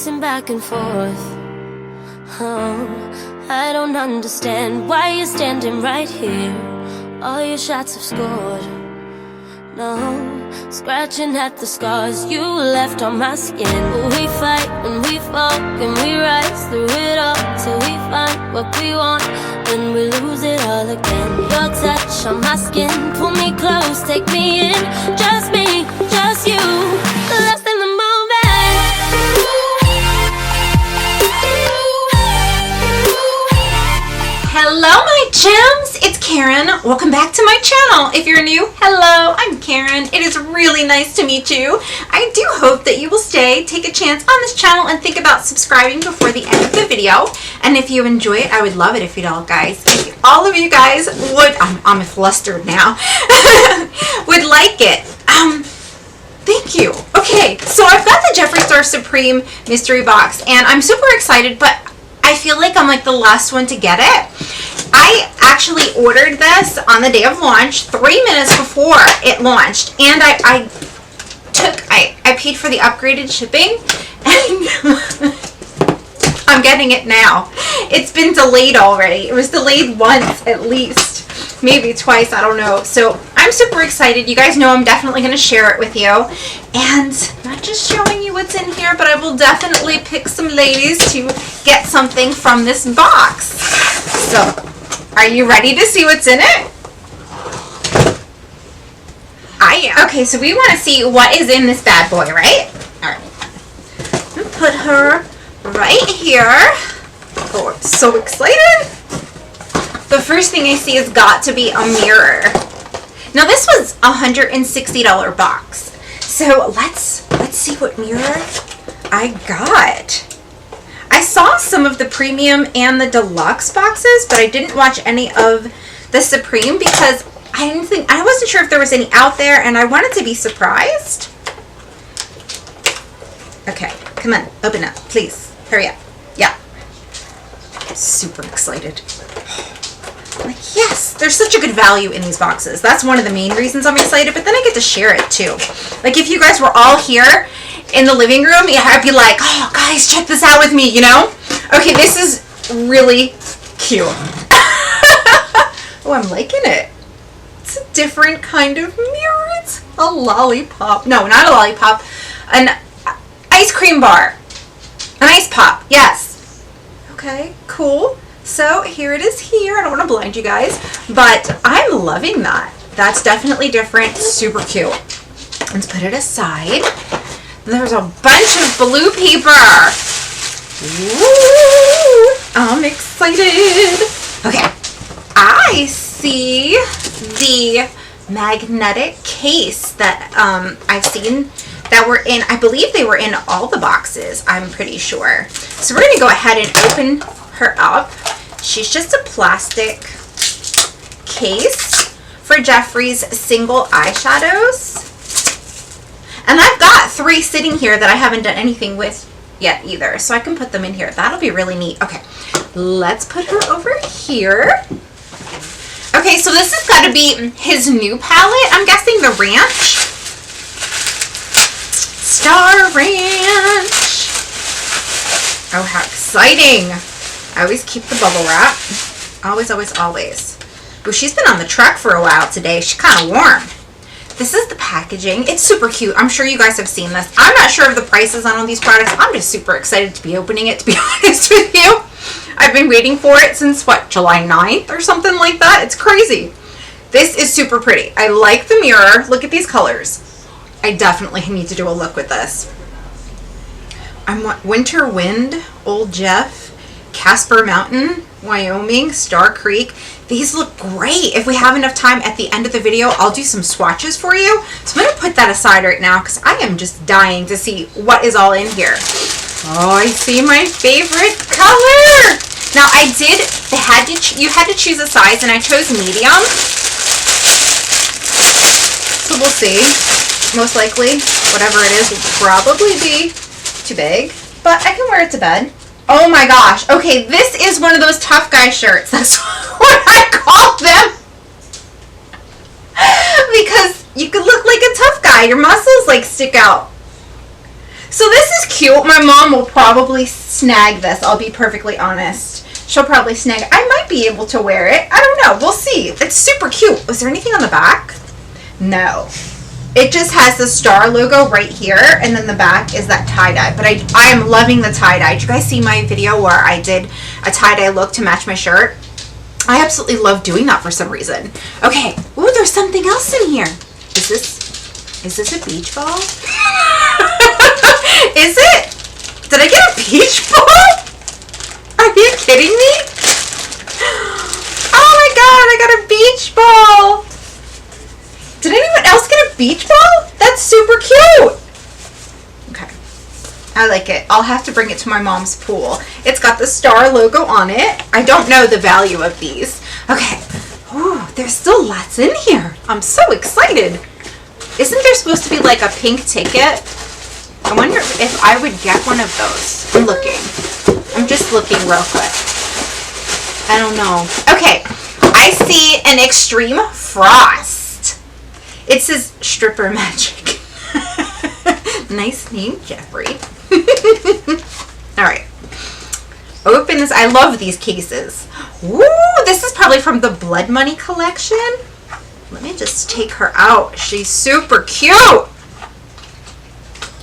pacing back and forth. Oh, I don't understand why you're standing right here. All your shots have scored. No, scratching at the scars you left on my skin. We fight and we fall and we rise through it all till we find what we want, and we lose it all again. Your touch on my skin, pull me close, take me in. Just me, just you, lost in the moment. Hello my gems, it's Karen. Welcome back to my channel. If you're new, hello, I'm Karen. It is really nice to meet you. I do hope that you will stay, take a chance on this channel, and think about subscribing before the end of the video. And if you enjoy it, I would love it if you'd all of you guys would, I'm flustered now, would like it. Thank you. Okay, so I've got the Jeffree Star Supreme mystery box, and I'm super excited, but I feel like I'm like the last one to get it. I actually ordered this on the day of launch, 3 minutes before it launched, and I paid for the upgraded shipping, and I'm getting it now. It's been delayed already. It was delayed once at least, maybe twice, I don't know. So I'm super excited. You guys know I'm definitely going to share it with you, and not just showing you what's in here, but I will definitely pick some ladies to get something from this box. So are you ready to see what's in it? I am. Okay, so we want to see what is in this bad boy, right? All right. Put her right here. Oh, I'm so excited. The first thing I see has got to be a mirror. Now this was a $160 box. So let's see what mirror I got. I saw some of the premium and the deluxe boxes, but I didn't watch any of the Supreme because I wasn't sure if there was any out there, and I wanted to be surprised. Okay, come on, open up, please. Hurry up. Yeah. Super excited. Like, yes, there's such a good value in these boxes. That's one of the main reasons I'm excited, but then I get to share it too. Like, if you guys were all here in the living room, yeah, I'd be like, oh, guys, check this out with me, you know? Okay, this is really cute. Oh, I'm liking it. It's a different kind of mirror. It's a lollipop. No, not a lollipop. An ice cream bar. An ice pop, yes. Okay, cool. So here it is here. I don't want to blind you guys, but I'm loving that. That's definitely different. Super cute. Let's put it aside. There's a bunch of blue paper. Woo! I'm excited. Okay. I see the magnetic case that I've seen that were in, I believe they were in all the boxes, I'm pretty sure. So we're going to go ahead and open her up. She's just a plastic case for Jeffree's single eyeshadows. And I've got 3 sitting here that I haven't done anything with yet either. So I can put them in here. That'll be really neat. Okay, let's put her over here. Okay, so this has got to be his new palette. I'm guessing the Ranch. Star Ranch. Oh, how exciting. I always keep the bubble wrap. Always, always, always. Ooh, she's been on the truck for a while today. She's kind of warm. This is the packaging. It's super cute. I'm sure you guys have seen this. I'm not sure of the prices on all these products. I'm just super excited to be opening it, to be honest with you. I've been waiting for it since, what, July 9th or something like that? It's crazy. This is super pretty. I like the mirror. Look at these colors. I definitely need to do a look with this. Winter Wind, Old Jeff, Casper Mountain, Wyoming, Star Creek. These look great. If we have enough time at the end of the video, I'll do some swatches for you. So I'm going to put that aside right now because I am just dying to see what is all in here. Oh, I see my favorite color. Now you had to choose a size, and I chose medium. So we'll see. Most likely, whatever it is will probably be too big, but I can wear it to bed. Oh my gosh. Okay, this is one of those tough guy shirts. That's what I call them. Because you could look like a tough guy. Your muscles like stick out. So this is cute. My mom will probably snag this. I'll be perfectly honest. She'll probably snag it. I might be able to wear it. I don't know. We'll see. It's super cute. Was there anything on the back? No. It just has the star logo right here, and then the back is that tie-dye. But I am loving the tie-dye. Did you guys see my video where I did a tie-dye look to match my shirt? I absolutely love doing that for some reason. Okay. Ooh, there's something else in here. Is this a beach ball? Is it? Did I get a beach ball? Are you kidding me? Oh my god, I got a beach ball. Did anyone else get a beach ball? That's super cute. Okay. I like it. I'll have to bring it to my mom's pool. It's got the star logo on it. I don't know the value of these. Okay. Ooh, there's still lots in here. I'm so excited. Isn't there supposed to be like a pink ticket? I wonder if I would get one of those. I'm looking. I'm just looking real quick. I don't know. Okay. I see an extreme frost. It says stripper magic. Nice name, Jeffree. Alright. Open this. I love these cases. Woo! This is probably from the Blood Money collection. Let me just take her out. She's super cute.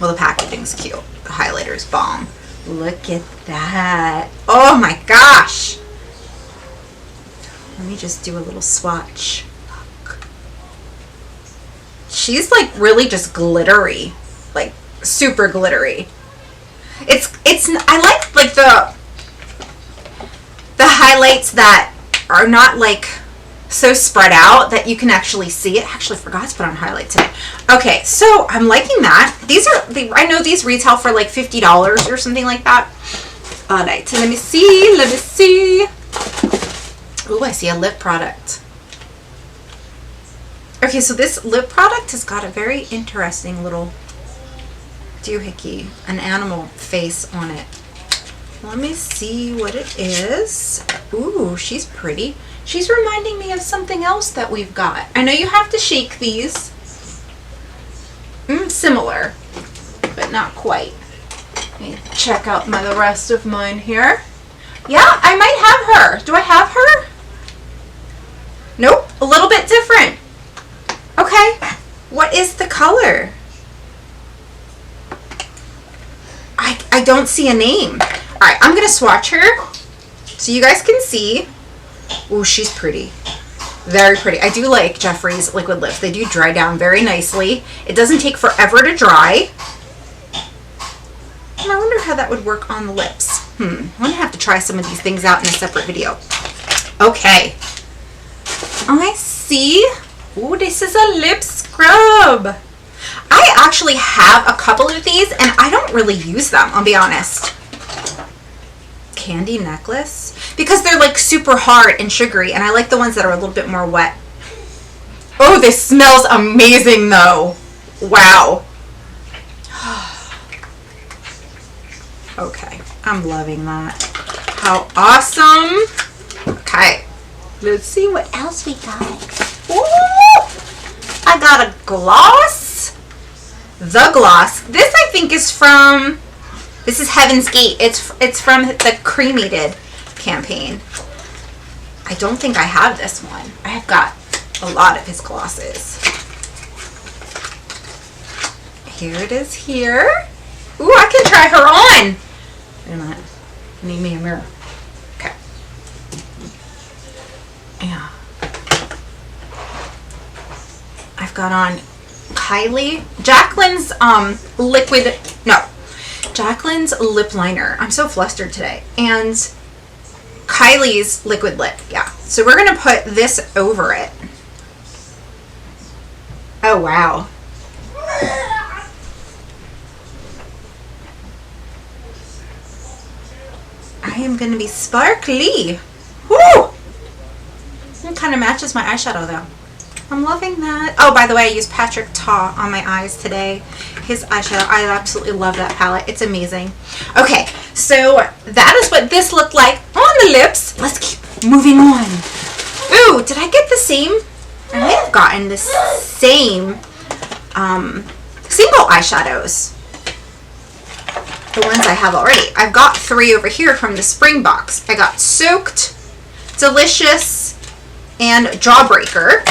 Well, the packaging's cute. The highlighter's bomb. Look at that. Oh my gosh. Let me just do a little swatch. Look. She's like really just glittery. Like super glittery. I like the highlights that are not like so spread out that you can actually see it. I actually forgot to put on highlight today. Okay, so I'm liking that. I know these retail for like $50 or something like that. All right, so let me see. Ooh, I see a lip product. Okay, so this lip product has got a very interesting little doohickey, an animal face on it. Let me see what it is. Ooh, she's pretty. She's reminding me of something else that we've got. I know you have to shake these. Similar, but not quite. Let me check out the rest of mine here. Yeah, I might have her. Do I have her? Nope, a little bit different. Okay, what is the color? I don't see a name. All right, I'm gonna swatch her so you guys can see. Ooh, she's pretty. Very pretty. I do like Jeffree's liquid lips. They do dry down very nicely. It doesn't take forever to dry. And I wonder how that would work on the lips. I'm gonna have to try some of these things out in a separate video. Okay. I see. Ooh, this is a lip scrub. I actually have a couple of these and I don't really use them, I'll be honest. Candy necklace, because they're like super hard and sugary, and I like the ones that are a little bit more wet. Oh, this smells amazing though. Wow. Okay, I'm loving that. How awesome. Okay, let's see what else we got. Ooh, I got a gloss. The gloss. This I think is from, this is Heaven's Gate. It's from the Cremated campaign. I don't think I have this one. I have got a lot of his glosses. Here it is here. Ooh, I can try her on. Wait a minute. I need me a mirror. Okay. Yeah. I've got on Jacqueline's Jacqueline's lip liner. I'm so flustered today. And Kylie's liquid lip. Yeah. So we're going to put this over it. Oh, wow. I am going to be sparkly. Woo! It kind of matches my eyeshadow though. I'm loving that. Oh, by the way, I used Patrick Ta on my eyes today. His eyeshadow. I absolutely love that palette. It's amazing. Okay, so that is what this looked like on the lips. Let's keep moving on. Ooh, did I get the same? I might have gotten the same single eyeshadows. the ones I have already. I've got 3 over here from the spring box. I got Soaked, Delicious, and Jawbreaker.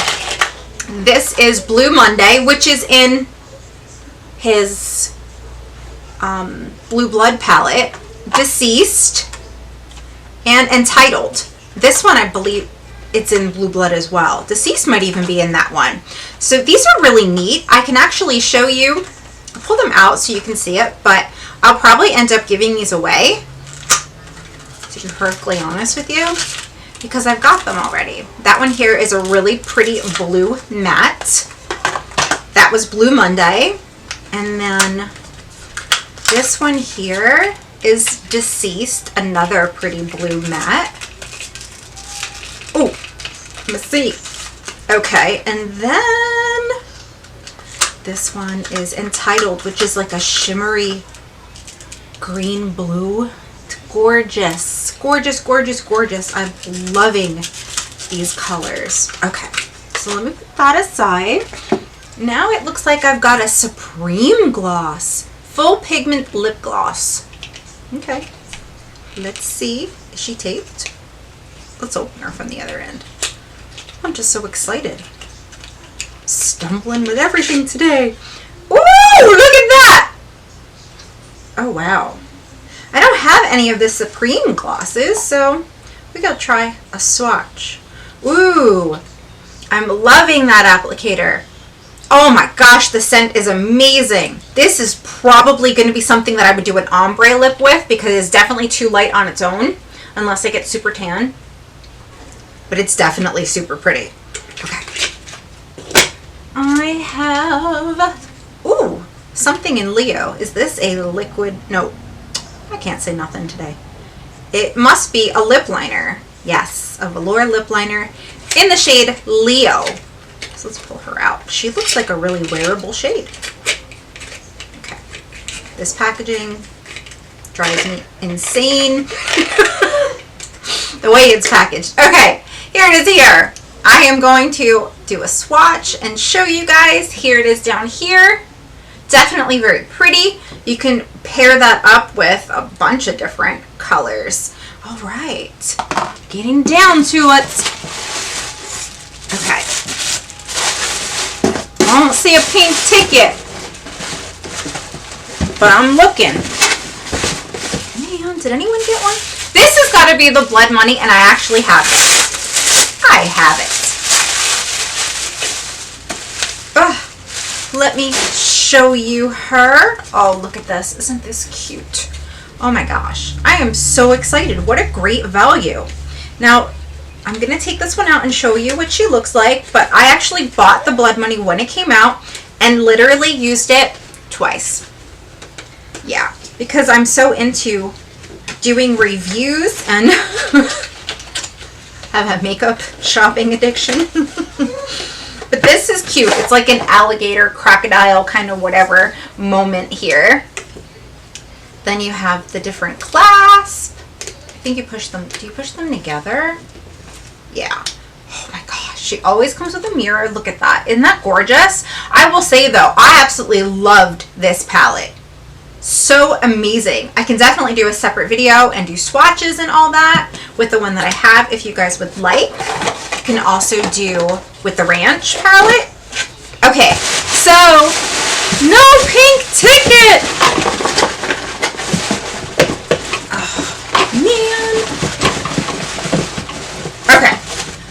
This is Blue Monday, which is in his Blue Blood palette. Deceased and Entitled. This one, I believe it's in Blue Blood as well. Deceased might even be in that one. So these are really neat. I can actually show you, I'll pull them out so you can see it, but I'll probably end up giving these away, to be perfectly honest with you, because I've got them already. That one here is a really pretty blue matte. That was Blue Monday. And then this one here is Deceased, another pretty blue matte. Oh, let's see. Okay, and then this one is Entitled, which is like a shimmery green blue. It's gorgeous, gorgeous, gorgeous, gorgeous. I'm loving these colors. Okay, so let me put that aside. Now it looks like I've got a Supreme Gloss, full pigment lip gloss. Okay, let's see. Is she taped? Let's open her from the other end. I'm just so excited. Stumbling with everything today. Ooh, look at that! Oh, wow. I don't have any of the Supreme glosses, so we gotta try a swatch. Ooh, I'm loving that applicator. Oh my gosh, the scent is amazing. This is probably going to be something that I would do an ombre lip with, because it's definitely too light on its own, unless I get super tan. But it's definitely super pretty. Okay. I have, ooh, something in Leo. Is this a liquid? No, I can't say nothing today. It must be a lip liner. Yes, a velour lip liner in the shade Leo. So let's pull her out. She looks like a really wearable shade. Okay. This packaging drives me insane. The way it's packaged. Okay, here it is here. I am going to do a swatch and show you guys. Here it is down here. Definitely very pretty. You can pair that up with a bunch of different colors. All right, getting down to it. Okay. I don't see a pink ticket, but I'm looking. Man, did anyone get one? This has got to be the Blood Money, and I actually have it. I have it. Ugh. Let me show you her. Oh, look at this. Isn't this cute? Oh my gosh. I am so excited. What a great value. Now, I'm going to take this one out and show you what she looks like, but I actually bought the Blood Money when it came out and literally used it twice. Yeah, because I'm so into doing reviews and have a makeup shopping addiction. But this is cute. It's like an alligator, crocodile kind of whatever moment here. Then you have the different clasp. I think you push them. Do you push them together? Yeah. Oh my gosh. She always comes with a mirror. Look at that. Isn't that gorgeous? I will say though, I absolutely loved this palette. So amazing. I can definitely do a separate video and do swatches and all that with the one that I have if you guys would like. You can also do with the Ranch palette. Okay, so no pink ticket. Oh, man. Okay,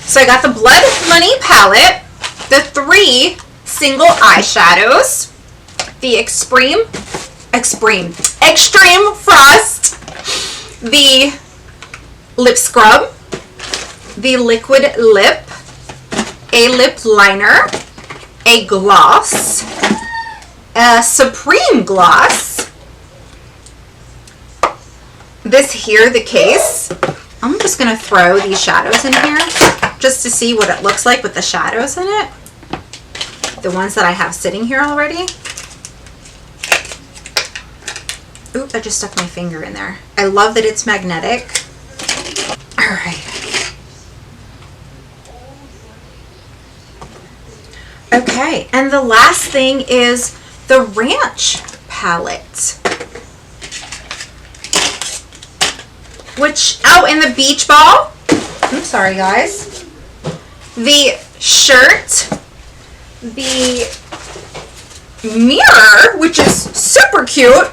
so I got the Blood Money palette, the 3 single eyeshadows, the Extreme Frost, the lip scrub, the liquid lip, a lip liner, a gloss, a Supreme gloss, this here, the case. I'm just going to throw these shadows in here just to see what it looks like with the shadows in it. The ones that I have sitting here already. Ooh, I just stuck my finger in there. I love that it's magnetic. All right. Okay, and the last thing is the Ranch palette. in the beach ball. I'm sorry, guys. The shirt, the mirror, which is super cute,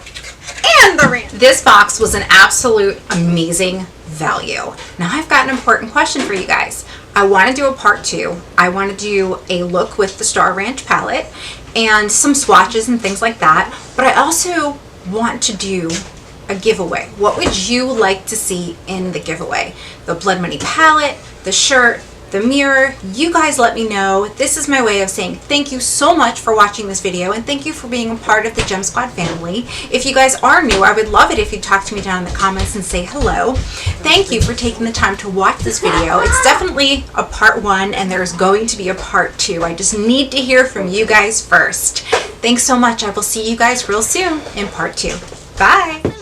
and the ring. This box was an absolute amazing value. Now I've got an important question for you guys. I want to do a part 2. I want to do a look with the Star Ranch palette and some swatches and things like that, but I also want to do a giveaway. What would you like to see in the giveaway? The Blood Money palette, the shirt, the mirror. You guys let me know. This is my way of saying thank you so much for watching this video, and thank you for being a part of the Gem Squad family. If you guys are new, I would love it if you talk to me down in the comments and say hello. Thank you for taking the time to watch this video. It's definitely a part 1, and there's going to be a part 2. I just need to hear from you guys first. Thanks so much. I will see you guys real soon in part 2. Bye.